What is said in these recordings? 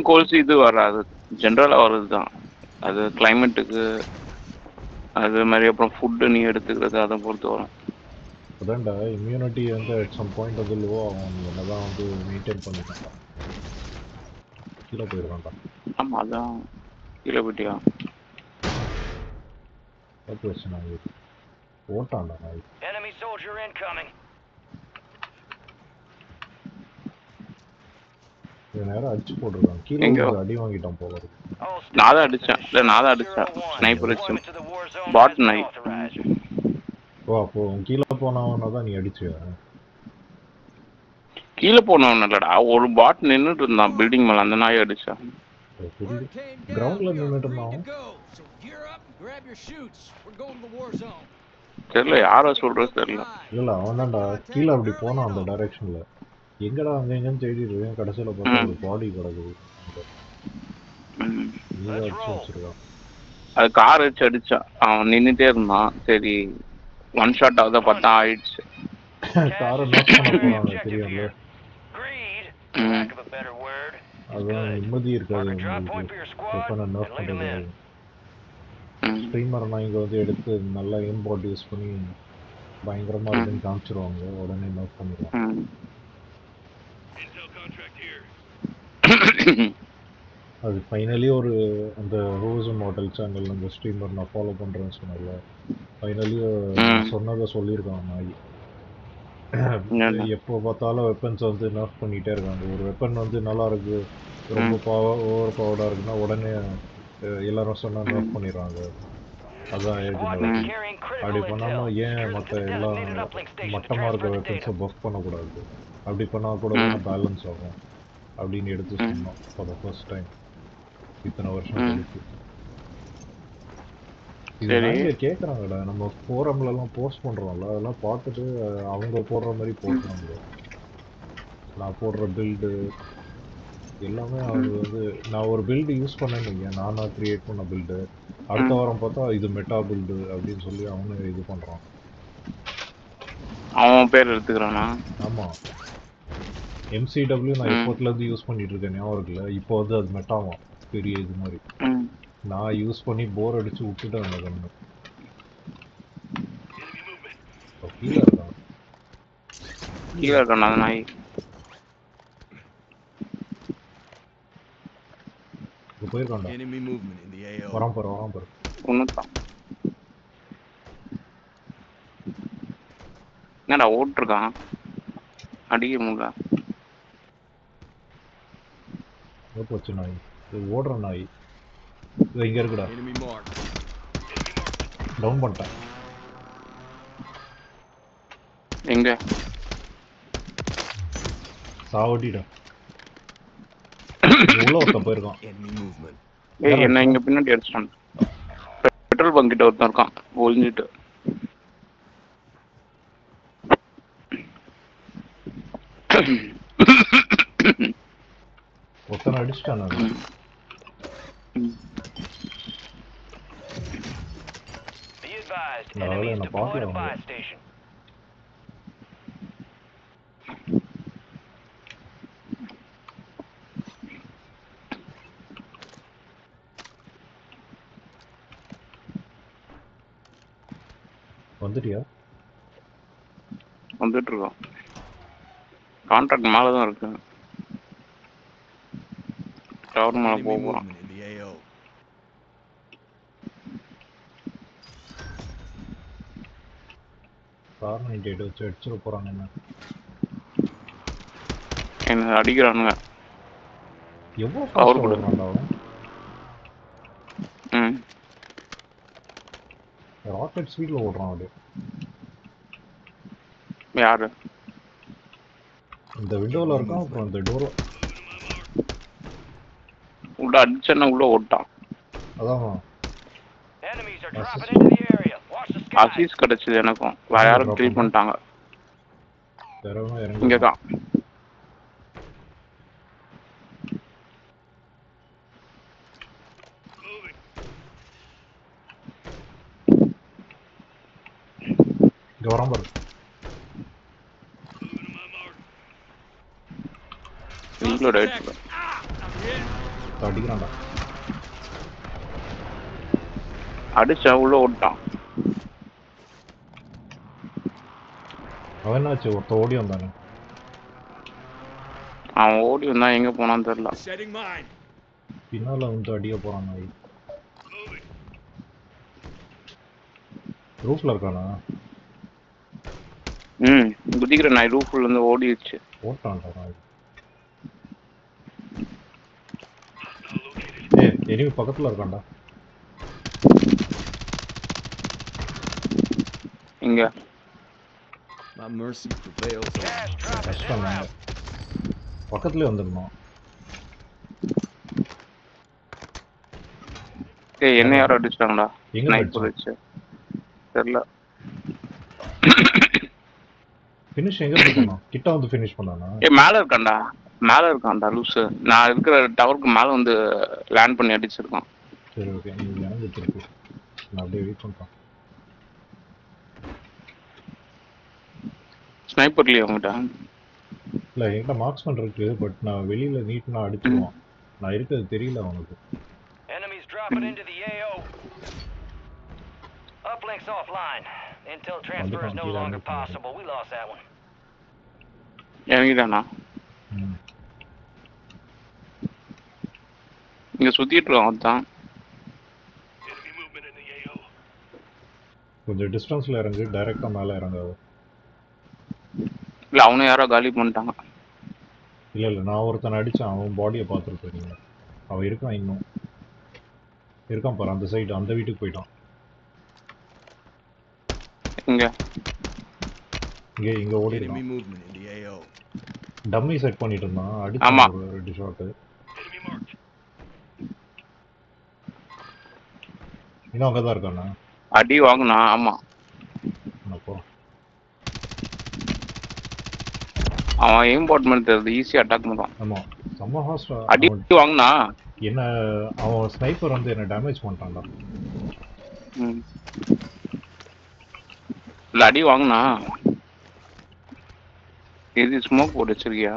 Goals இது வராது, ஜென்ரலாக வருது தான். அது கிளைமேட்டுக்கு அது மாதிரி, அப்புறம் ஃபுட்டு நீ எடுத்துக்கிறது அதை பொறுத்து வரும். அதான்டா இம்யூனிட்டி வந்து அட் சம் பாயிண்ட் வந்து லோ ஆகும், நீ என்னதான் வந்து மெயின்டைன் பண்ணிக்கணும். கீழே போயிருக்கான்டா. ஆமாம், அதான் கீழே போயிட்டியா? பிரச்சனை ஆகுது. ஓட்டான்டா நாய். Enemy soldier incoming. நேரம் அடிச்சு போட்டுருக்கான், கீழே வந்து அடி வாங்கிட்டான் போல இருக்கு. நான் தான் அடித்தேன், இல்லை நான் தான் அடித்தேன், ஸ்னைப்பர் வச்சு. பாட் நாய். ஓ, அப்போ கீழே போனவன தான் நீ அடிச்சியா? கீழே போனவன் இல்லடா, ஒரு பாட் நின்றுட்டு இருந்தான் பில்டிங் மேலே, அந்த நாயை அடிச்சான். கிரவுண்ட்ல நின்றுட்டு இருந்தான். தெரியல யாரோ சொல்றது தெரியல. இல்ல அவன் தான்டா கீழே அப்படி போனான் அந்த டைரக்ஷன்ல. எங்கடா அங்க எங்கன்னு தேடிட்டு இருக்கேன், கடைசியில பார்த்தா ஒரு பாடி கிடக்குது. அது கார் வச்சு அடிச்சான், அவன் நின்றுட்டே இருந்தான். சரி ஒன் ஷாட் ஆகுதா பார்த்தா ஆயிடுச்சு. காரை நோட் பண்ண போறாங்க தெரியும்ல. அதான் நிம்மதி இருக்காது வெப்பனை நோட் பண்றது. ஸ்ட்ரீமர் நான் இங்க வந்து எடுத்து நல்லா இம்போர்ட் யூஸ் பண்ணி பயங்கரமா இருக்குன்னு காமிச்சிருவாங்க, உடனே நோட் பண்ணிடுவாங்க. அது ஃபைனலி ஒரு அந்த ரோஸ் மாடல் சேனல் அந்த ஸ்ட்ரீமர் நான் ஃபாலோ பண்ணுறேன்னு சொன்னால ஃபைனலி சொன்னதை சொல்லியிருக்காங்க. நாய் எப்போ பார்த்தாலும் வெப்பன்ஸ் வந்து நர்ஃப் பண்ணிகிட்டே இருக்காங்க. ஒரு வெப்பன் வந்து நல்லா இருக்கு, ரொம்ப ஓவர் பவர்டாக இருக்குன்னா உடனே எல்லாரும் சொன்னால் நர்ஃப் பண்ணிடுறாங்க. அதான் அப்படி பண்ணாமல் ஏன் மற்ற எல்லாம் மட்டமாக இருக்க வெப்பன்ஸை பஃப் பண்ணக்கூடாது, அப்படி பண்ணால் கூட தானே பேலன்ஸ் ஆகும் அப்படின்னு எடுத்து சொன்னோம் ஃபார் த ஃபர்ஸ்ட் டைம் இத்தனை வருஷம் கழிச்சு. இது கேட்குறாங்கடா, நம்ம ஃபோரம்லலாம் போஸ்ட் பண்ணுறோம்ல, அதெல்லாம் பார்த்துட்டு அவங்க போடுற மாதிரி போடுறாங்க. நான் போடுற பில்டு எல்லாமே அவங்க வந்து நான் ஒரு பில்டு யூஸ் பண்ணேன்னு நானாக க்ரியேட் பண்ண பில்டு அடுத்த வாரம் பார்த்தா இது மெட்டா பில்டு அப்படின்னு சொல்லி அவனு இது பண்ணுறான். அவன் பேர் எடுத்துக்கிறானா? ஆமாம், எம்சிடபிள்யூ நான் எப்போத்துலேருந்து யூஸ் பண்ணிட்டு இருக்கேன் ஞாபகம் இருக்குல்ல, இப்போ வந்து அது மெட்டாவான் பெரிய இது மாதிரி. நான் யூஸ் பண்ணி போர் அடிச்சு விட்டுட்டேன் அந்த கண்ணு. கீழே இருக்கான், கீழே இருக்கான் அந்த நாய். போயிருக்கான்டா, வரான் பாரு வரான் பாரு. ஒன்றுதான் என்னடா ஓட்டுருக்கான், அடிக்க முடியல. போச்சு நாய், இது ஓடுற நாய். இது இங்க இருக்குடா, டவுன் பண்ணிட்டேன். எங்க சாவட்டிடா, உள்ள ஒருத்தன் போயிருக்கான். என்ன இங்க பின்னாடி அடிச்சிட்டான். பெட்ரோல் பங்க் கிட்ட ஒருத்தன் இருக்கான் ஒளிஞ்சிட்டு. ஒருத்தனை அடிச்சிட்டான். என்ன பார்க்கல, வந்துட்டியா? வந்துட்டு இருக்கோம், கான்ட்ராக்ட் மேலே தான் இருக்கு, டவர் மேலே போக போகிறோம். கார் 98 வச்சு அடிச்சிட போகிறாங்க. என்ன அடிக்கிறானுங்க, எவ்வளோ பவர் கொடுக்குறான்டா. ராக்கெட் ஸ்பீடில் ஓடுறான் அப்படியே. யாரு? இந்த விண்டோவில் இருக்கான், அப்புறம் இந்த டோரில் உள்ள அடிச்சேன்னா உள்ள ஓட்டான். அதான் அசீஸ் கிடைச்சது எனக்கும், வேற யாரும் ட்ரீட் பண்ணிட்டாங்க. இங்கே தான் இங்கே வரான் பாரு. இன்க்ளூட் ஆயிடுச்சு. அடிக்கிறான்டா. அடிச்சா உள்ள ஓட்டான். அவன் என்னாச்சு? ஒருத்த ஓடி வந்தானே. அவன் ஓடி வந்தா எங்க போனான்னு தெரியல. பின்னால வந்து அடிக்க போறான் நாய். ரூஃப்ல இருக்கானா? குதிக்கிற நாய் ரூஃப்ல இருந்து ஓடிடுச்சு. ஓட்டான்டா நாய். எனிமி பக்கத்துல இருக்கான்டா. இங்க கஷ்டம். பக்கத்துலயே வந்துடணும். என்ன யாரும் அடிச்சிட்டாங்கடா? எங்க ஸ்னைப்பர் வச்சு தெரியல. ஃபினிஷ் எங்க பண்ணோம்? கிட்ட வந்து ஃபினிஷ் பண்ணானா? மேல இருக்கான்டா லூசு. நான் இருக்கிற டவருக்கு மேல வந்து லேண்ட் பண்ணி அடிச்சிருக்கான். சரி ஓகே, நீ இறங்கி திருப்பி. நான் அப்படியே வெயிட் பண்றேன். ஸ்னைப்பர்லயே அவங்ககிட்ட இல்ல என்கிட்ட மார்க்ஸ்மேன் இருக்கு, பட் நான் வெளியில நீட்னா அடிச்சிருவான். நான் இருக்கிறது தெரியல அவனுக்கு. Enemies dropping into the AO. Uplinks offline. Intel transfer is no longer possible. We lost that one. இறங்கிட்டானா? இங்க சுத்திட்டு இருக்கான் தான். கொஞ்சம் டிஸ்டன்ஸ்ல இறங்கு, டைரக்டா மேல இறங்காது. இல்ல அவனை யாரோ காலி பண்ணிட்டாங்க. இல்ல நான் ஒருத்தனை அடிச்சேன், அவன் பாடியை பார்த்துட்டு இருக்கீங்க. அவன் இருக்கான், இன்னும் இருக்கான் பாரு அந்த சைடு, அந்த வீட்டுக்கு போயிட்டான். இங்க இங்க ஓடி டம்மி செட் பண்ணிட்டு இருந்தான். ஆமா. அடிச்சு ஒரு 2 ஷாட். இன்னும் அங்கதான் இருக்கானா? அடி வாங்கினா. ஆமா, அவன் எய்ம் பாட் பண்ணி தெரியுது, ஈஸியா அட்டாக் பண்ணுவான். ஆமா, செம்ம ஹாஸ்டா அடி வாங்கினா. என்ன அவன் ஸ்னைப்பர் வந்து என்ன டேமேஜ் பண்ணிட்டான்டா. இல்ல அடி வாங்கினா. இது ஸ்மோக் போட்டு வச்சிருக்கியா?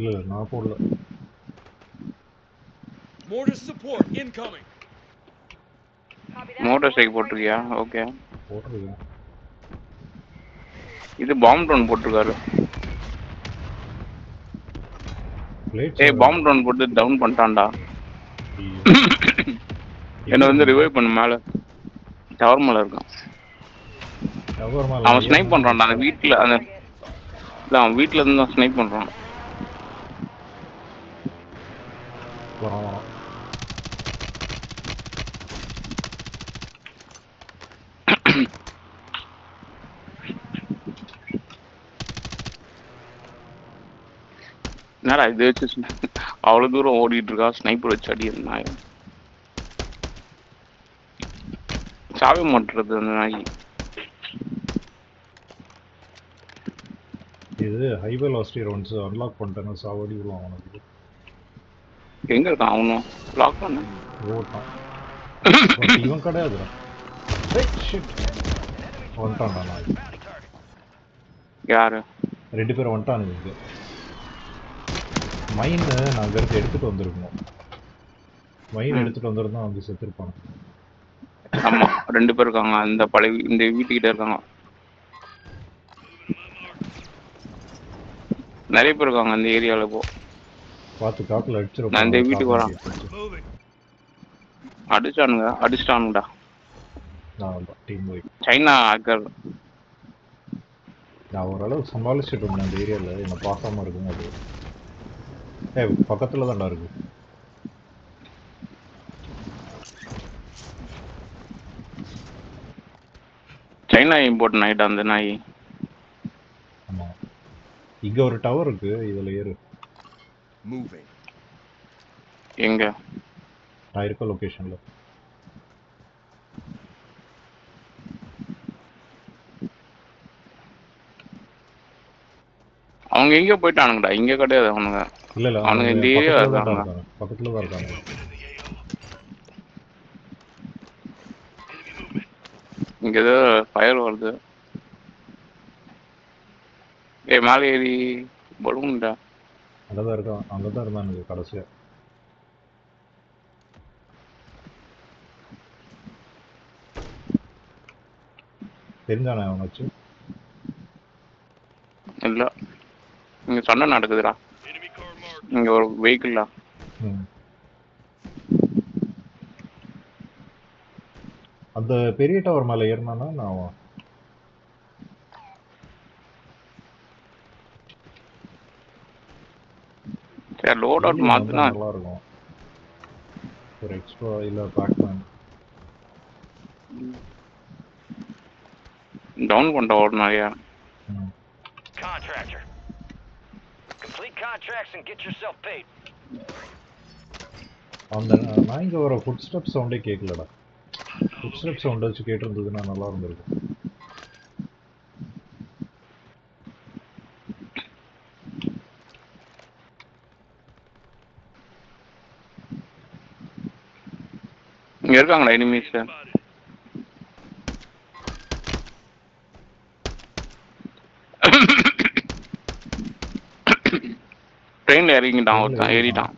இல்ல நான் போடல. Motor cycle போட்டிருக்கியா? ஓகே போட்டிருக்கேன். இது பாம்பு ட்ரோன் போட்டிருக்காரு. பாம்பு ட்ரோன் போட்டு டவுன் பண்ணிட்டான்டா. என்ன வந்து ரிவைவ் பண்ணு. மேல டவர் மேல இருக்கான். அவன் ஸ்னைப் பண்றான்டா அந்த வீட்டுல. அந்த இல்ல அவன் வீட்டுல இருந்து தான் ஸ்னைப் பண்றான். என்னடா இது வச்சு அவ்வளவு தூரம் ஓடிட்டு இருக்கா? ஸ்னைப்பர் வச்சு அடி. நாய் சாவே மாட்டுறது அந்த நாய். இது ஹை வெலாசிட்டி ரவுண்ட்ஸ் அன்லாக் பண்ணிட்டேன்னா சாவடி விடுவான் அவனுக்கு. எங்க இருக்கான் அவனும்? லாக் பண்ண ஓட்டான். இவன் கிடையாதுடா. வந்துட்டான்டா நாய். யாரு? 2 பேரும் வந்துட்டானுங்க. மைன் நான் அங்கிருந்து எடுத்துட்டு வந்திருக்கணும். மைன் எடுத்துட்டு வந்திருந்தா வந்து செத்துருப்பாங்க. ஆமா 2 பேர் இருக்காங்க. அந்த பழைய இந்த வீட்டுக்கிட்ட இருக்காங்க. நிறைய பேர் இருக்காங்க அந்த ஏரியால. போ பார்த்து காத்துல அடிச்சிருப்பாங்க. நான் இந்த வீட்டுக்கு வரான். அடிச்சிட்டானுங்கடா. சைனா ஆக்கர். நான் ஓரளவு சமாளிச்சுட்டு இருந்தேன் அந்த ஏரியால. என்ன பார்க்காம இருக்குங்க அது. பக்கத்துல தான்டா இருக்கு. சைனா இம்போர்ட் ஆயிட்டா அந்த நாய். ஆமா, இங்க ஒரு டவர் இருக்கு, இதுல ஏறு. எங்க? நான் இருக்க லொகேஷன்ல. அவங்க எங்க போயிட்டானுங்கடா? இங்க கிடையாது அவனுங்க. இல்ல அவனுங்க இந்த ஏரியா இருக்காங்க. பக்கத்துல தான் இருக்காங்க. இங்க ஏதோ ஃபயர் வருது. மேலே ஏறி பலூன்டா. அங்கதான் இருக்கான். அங்கதான் இருந்தானுங்க கடைசியா. தெரிஞ்சானே அவனாச்சு? இல்ல இங்க சண்டை நடக்குதுடா. இங்க ஒரு வெஹிக்கிள்டா. அந்த பெரிய டவர் மேல ஏறினானா நான் சரி லோட் அவுட் மாத்துனா நல்லா இருக்கும். ஒரு எக்ஸ்ட்ரா இல்ல பேக்மேன் டவுன் பண்ணிட்ட ஒரு நிறையா. Contractor. Complete contracts and get yourself paid. அந்த நாய்ங்க வர ஃபுட் ஸ்டெப் சவுண்டே கேட்கலடா. ஃபுட் ஸ்டெப் சவுண்ட் வச்சு கேட்டிருந்ததுன்னா நல்லா இருந்திருக்கும். இங்க இருக்காங்களா எனிமீஸ்? ட்ரெயின்ல இறங்கிட்டான் ஒருத்தன், ஏறிட்டான்.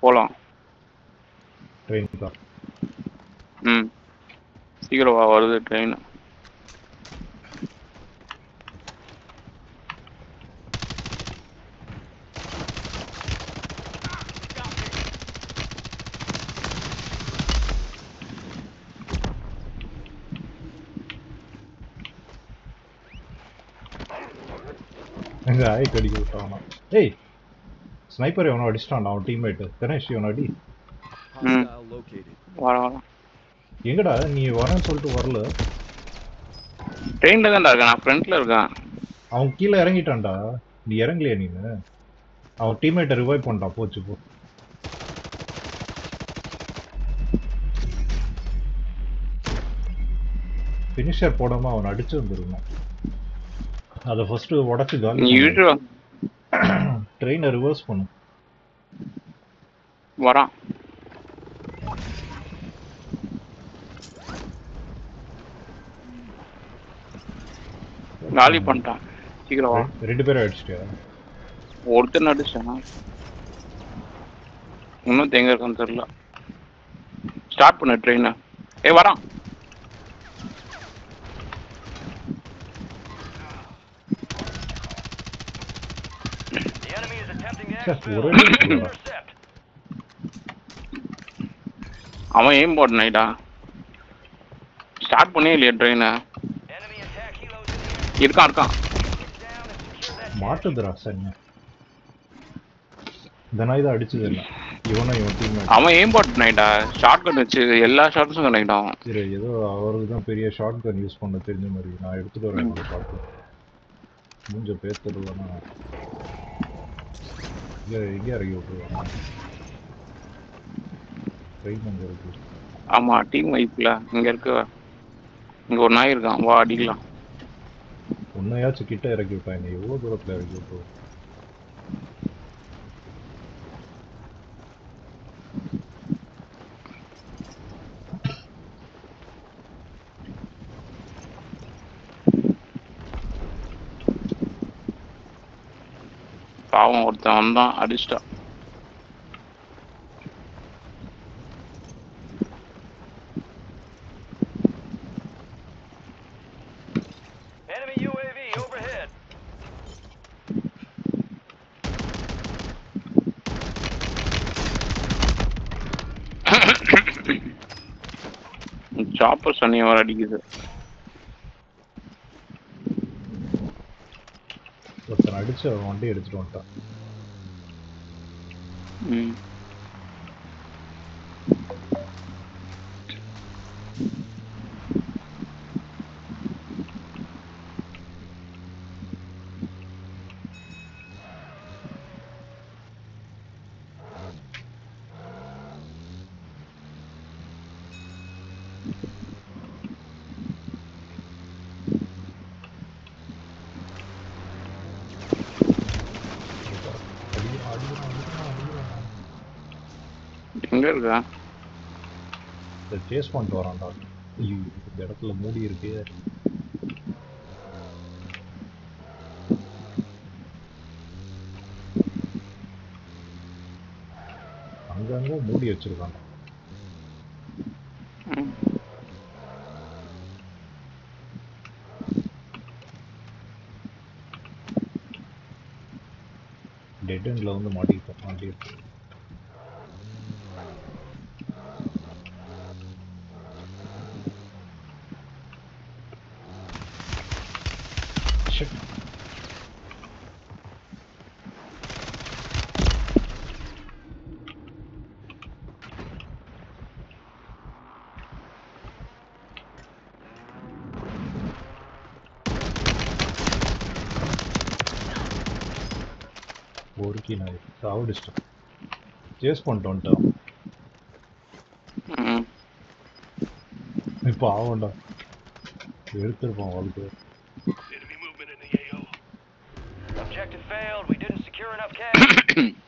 போலாம் ட்ரெயின் தான். சீக்கிரம் வருது ட்ரெயின். எங்க ஆய்க்கு அடிக்க விட்டானா? ஏய் ஸ்னைப்பர் எவனோ அடிச்சிட்டான் அவன் டீம்மேட். கணேஷ் இவன் அடி. எங்கடா நீ வரேன்னு சொல்லிட்டு வரல? ட்ரெயின்ல தான்டா இருக்கேன், நான் ஃப்ரண்ட்ல இருக்கேன். அவன் கீழே இறங்கிட்டான்டா. நீ இறங்கலையா நீனு? அவன் டீம்மேட்டை ரிவைவ் பண்ணிட்டான். போச்சு போ. ஃபினிஷர் போடாம அவன் அடிச்சு வந்துருந்தான். அதை ஃபர்ஸ்ட் உடச்சு காலி ட்ரெயினை ரிவர்ஸ் பண்ணு. வரான். காலி பண்ணிட்டான். சீக்கிரம் வா. 2 பேரும் அடிச்சிட்டியா? ஒருத்தன் அடிச்சான், இன்னும் எங்க இருக்கான்னு தெரியல. ஸ்டார்ட் பண்ண ட்ரெயினை. வரான். அவன் ஏம் போட்டான்டா. ஸ்டார்ட் பண்ணே இல்லையா ட்ரெயினை? இருக்கான் மாட்டுதுரா சன்யா. இந்த நாய் தான் அடிச்சது இல்லை. இவனும் இவன் டீம்மேட். அவன் ஏம் போட்டான்டா. ஷார்ட் கன் வச்சு எல்லா ஷாட்ஸும் கனெக்ட் ஆகும். சரி ஏதோ அவருக்கு தான் பெரிய ஷார்ட் கன் யூஸ் பண்ண தெரிஞ்ச மாதிரி. நான் எடுத்துட்டு வரேன் என்னோட ஷார்ட் கன். மூஞ்ச பேத்துடுவேன்னா எங்கே இறங்கி விட்டுருவாங்க. ட்ரெயின் அங்கே இருக்கு. ஆமா டீம் வைப்ல இங்க இருக்கு. இங்க ஒரு நாய் இருக்கான், வா அடிக்கலாம். உன்னையாச்சும் கிட்ட இறக்கி விட்டான். என்ன எவ்வளோ தூரத்தில் இறக்கி விட்டுருவோம். பாவம் ஒருத்தன் வந்தான் அடிச்சிட்டான். சாப்பர் சனியை வர அடிக்குது. ஒருத்தன் அடிச்சு அவன் வண்டி எடுத்துட்டு வந்துட்டான். எங்க இருக்கா? சேஸ் பண்ணிட்டு வரான்டா. இந்த இடத்துல மூடி இருக்கு. அங்கங்க மூடி வச்சிருக்காங்க. டெட் எண்டில் வந்து மாட்டியிருக்கோம். ஒருக்கி நான் சாவடிச்சிட்டேன். சேஸ் பண்ணிட்டு வந்துட்டேன். இப்போ ஆகண்டா எடுத்துருப்பான் வாழ்க்கை. Objective failed. We didn't secure enough cash.